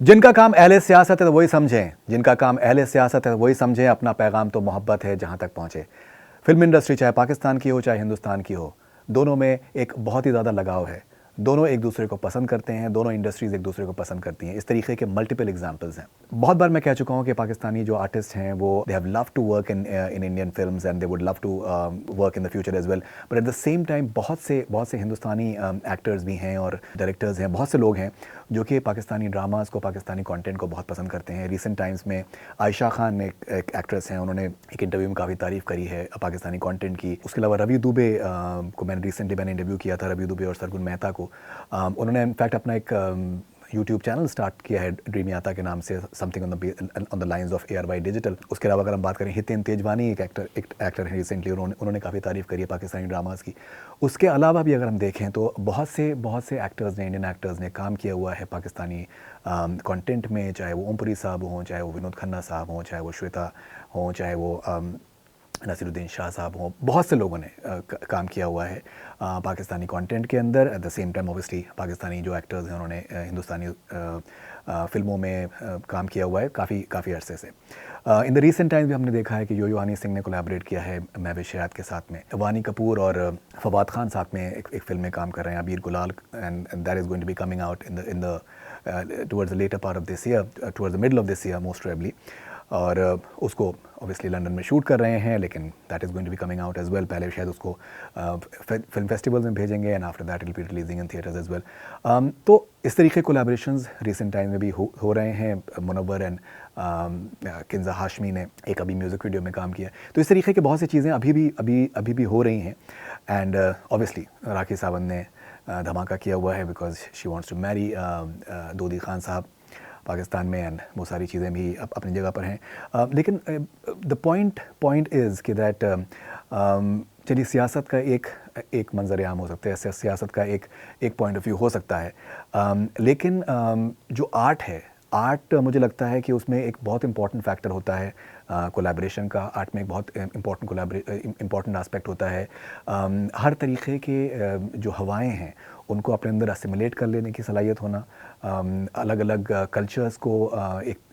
जिनका काम अहले सियासत है वही समझें, जिनका काम अहले सियासत है वही समझें, अपना पैगाम तो मोहब्बत है जहाँ तक पहुँचे। फिल्म इंडस्ट्री चाहे पाकिस्तान की हो चाहे हिंदुस्तान की हो, दोनों में एक बहुत ही ज़्यादा लगाव है। दोनों एक दूसरे को पसंद करते हैं, दोनों इंडस्ट्रीज़ एक दूसरे को पसंद करती हैं। इस तरीके के मल्टीपल एग्जांपल्स हैं। बहुत बार मैं कह चुका हूँ कि पाकिस्तानी जो आर्टिस्ट हैं वो they have love to work in Indian films and they would love to work in the future as well, but at the same time बहुत से हिंदुस्तानी एक्टर्स भी हैं और डायरेक्टर्स हैं, बहुत से लोग हैं जो कि पाकिस्तानी ड्रामास को, पाकिस्तानी कंटेंट को बहुत पसंद करते हैं। रिसेंट टाइम्स में आयशा खान एक एक्ट्रेस हैं, उन्होंने एक इंटरव्यू में काफ़ी तारीफ़ करी है पाकिस्तानी कंटेंट की। उसके अलावा रवि दुबे को मैंने रिसेंटली इंटरव्यू किया था, रवि दुबे और सरगुन मेहता को। उन्होंने इनफैक्ट अपना एक यूट्यूब चैनल स्टार्ट किया है ड्रीम याता के नाम से, something on the lines of ARY digital. उसके अलावा अगर हम बात करें हितेन तेजवानी एक एक्टर है रिसेंटली, उन्होंने काफ़ी तारीफ़ करी है पाकिस्तानी ड्रामास की। उसके अलावा भी अगर हम देखें तो बहुत से एक्टर्स ने, इंडियन एक्टर्स ने काम किया हुआ है पाकिस्तानी कंटेंट में, चाहे वो ओमपुरी साहब हों, चाहे वो विनोद खन्ना साहब हों, चाहे वो श्वेता हों, चाहे वो नसीरुद्दीन शाह साहब हों। बहुत से लोगों ने काम किया हुआ है पाकिस्तानी कंटेंट के अंदर। Eight the same time obviously Pakistani जो एक्टर्स हैं उन्होंने हिंदुस्तानी फिल्मों में काम किया हुआ है काफ़ी अरसे से। इन द रीसेंट टाइम्स भी हमने देखा है कि यो हनी सिंह ने कोलैबोरेट किया है महविश शयात के साथ में। वानी कपूर और फवाद खान साथ में एक फिल्म में काम कर रहे हैं, Abir Gulaal, and that is going to be coming out in the towards the latter part of this year, towards the middle of this year most probably. और उसको ऑब्वियसली लंदन में शूट कर रहे हैं, लेकिन that is going to be coming out as well. पहले शायद उसको फिल्म फेस्टिवल्स में भेजेंगे and after that will be releasing in theatres as well. तो इस तरीके कोलैबोरेशंस रिसेंट टाइम में भी हो रहे हैं। मुनव्वर एंड किंजा हाशमी ने एक अभी म्यूज़िक वीडियो में काम किया। तो इस तरीके की बहुत सी चीज़ें अभी भी हो रही हैं। एंड ऑब्वियसली राखी सावंत ने धमाका किया हुआ है because she wants to marry Dodi Khan साहब पाकिस्तान में, एंड वो सारी चीज़ें भी अपनी जगह पर हैं। लेकिन द पॉइंट इज़ कि दैट चलिए सियासत का एक मंजर आम हो सकता है, सियासत का एक पॉइंट ऑफ व्यू हो सकता है, लेकिन जो आर्ट है, आर्ट मुझे लगता है कि उसमें एक बहुत इंपॉर्टेंट फैक्टर होता है कोलैबोरेशन का। आर्ट में एक बहुत इम्पॉर्टेंट एस्पेक्ट होता है हर तरीके के जो हवाएं हैं उनको अपने अंदर असिमुलेट कर लेने की सलाहियत होना, अलग अलग कल्चर्स को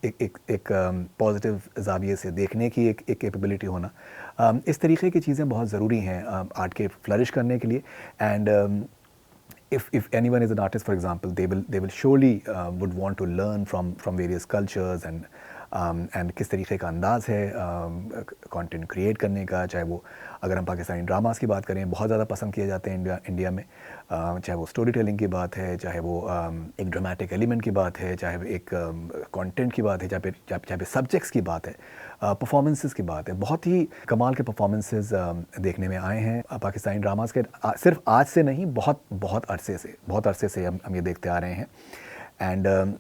एक पॉजिटिव जाविये से देखने की एक कैपेबिलिटी होना। इस तरीके की चीज़ें बहुत ज़रूरी हैं आर्ट के फ्लरिश करने के लिए। And if anyone is an artist, for example, they will surely would want to learn from various cultures and किस तरीके का अंदाज़ है कंटेंट क्रिएट करने का। चाहे वो अगर हम पाकिस्तानी ड्रामास की बात करें, बहुत ज़्यादा पसंद किए जाते हैं इंडिया में, चाहे वो स्टोरी टेलिंग की बात है, चाहे वो एक ड्रामेटिक एलिमेंट की बात है, चाहे वो एक कंटेंट की बात है, चाहे पे सब्जेक्ट्स की बात है, परफॉर्मेंसेस की बात है। बहुत ही कमाल के परफॉर्मेंसेस देखने में आए हैं पाकिस्तानी ड्रामास के, सिर्फ आज से नहीं, बहुत अरसे से हम ये देखते आ रहे हैं। And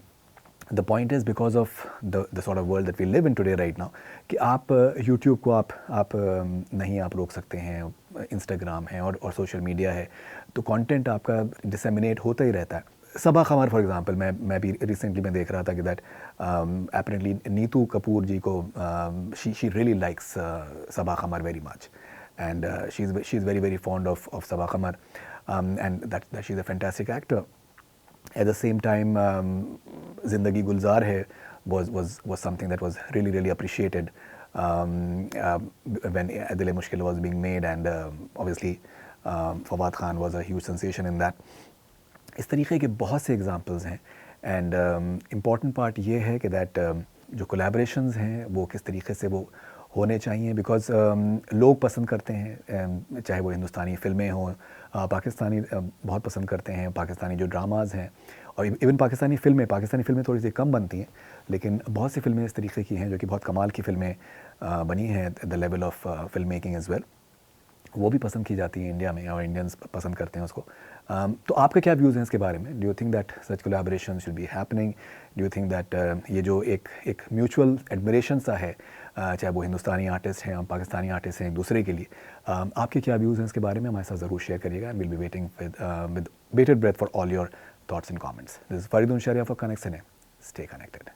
the point is because of the sort of world that we live in today right now कि आप यूट्यूब को आप नहीं आप रोक सकते हैं, इंस्टाग्राम है और सोशल मीडिया है, तो कंटेंट आपका डिसेमिनेट होता ही रहता है। सबा कमर फॉर एग्जांपल, मैं भी रिसेंटली मैं देख रहा था कि दैट अपेरेंटली नीतू कपूर जी को she really likes Saba Qamar very much, and she is very fond of Saba Qamar, and that she is a fantastic actor. At the same time, Zindagi Gulzar hai was something that was really appreciated when Adil Mushkil was being made, and obviously Fawad Khan was a huge sensation in that. इस तरीके के बहुत से examples हैं। And important part ये है कि that जो कोलैबोरेशंस हैं वो किस तरीके से वो होने चाहिए, बिकॉज लोग पसंद करते हैं, चाहे वो हिंदुस्तानी फिल्में हों, पाकिस्तानी बहुत पसंद करते हैं, पाकिस्तानी जो ड्रामाज़ हैं, और इवन पाकिस्तानी फिल्में थोड़ी सी कम बनती हैं, लेकिन बहुत सी फिल्में इस तरीके की हैं जो कि बहुत कमाल की फिल्में बनी हैं at the level of film making as well. वो भी पसंद की जाती है इंडिया में, और इंडियंस पसंद करते हैं उसको। तो आपके क्या व्यूज़ हैं इसके बारे में? Do you think that such collaboration should be happening? Do you think that ये जो एक म्यूचुअल एडमिरेशन सा है, चाहे वो हिंदुस्तानी आर्टिस्ट हैं और पाकिस्तानी आर्टिस्ट हैं एक दूसरे के लिए, आपके क्या व्यूज़ हैं इसके बारे में? हमारे साथ ज़रूर शेयर करिएगा। Will be waiting with bated breath for all your thoughts and comments. This is Faridoon Shahryar for Connect Cine. Stay connected.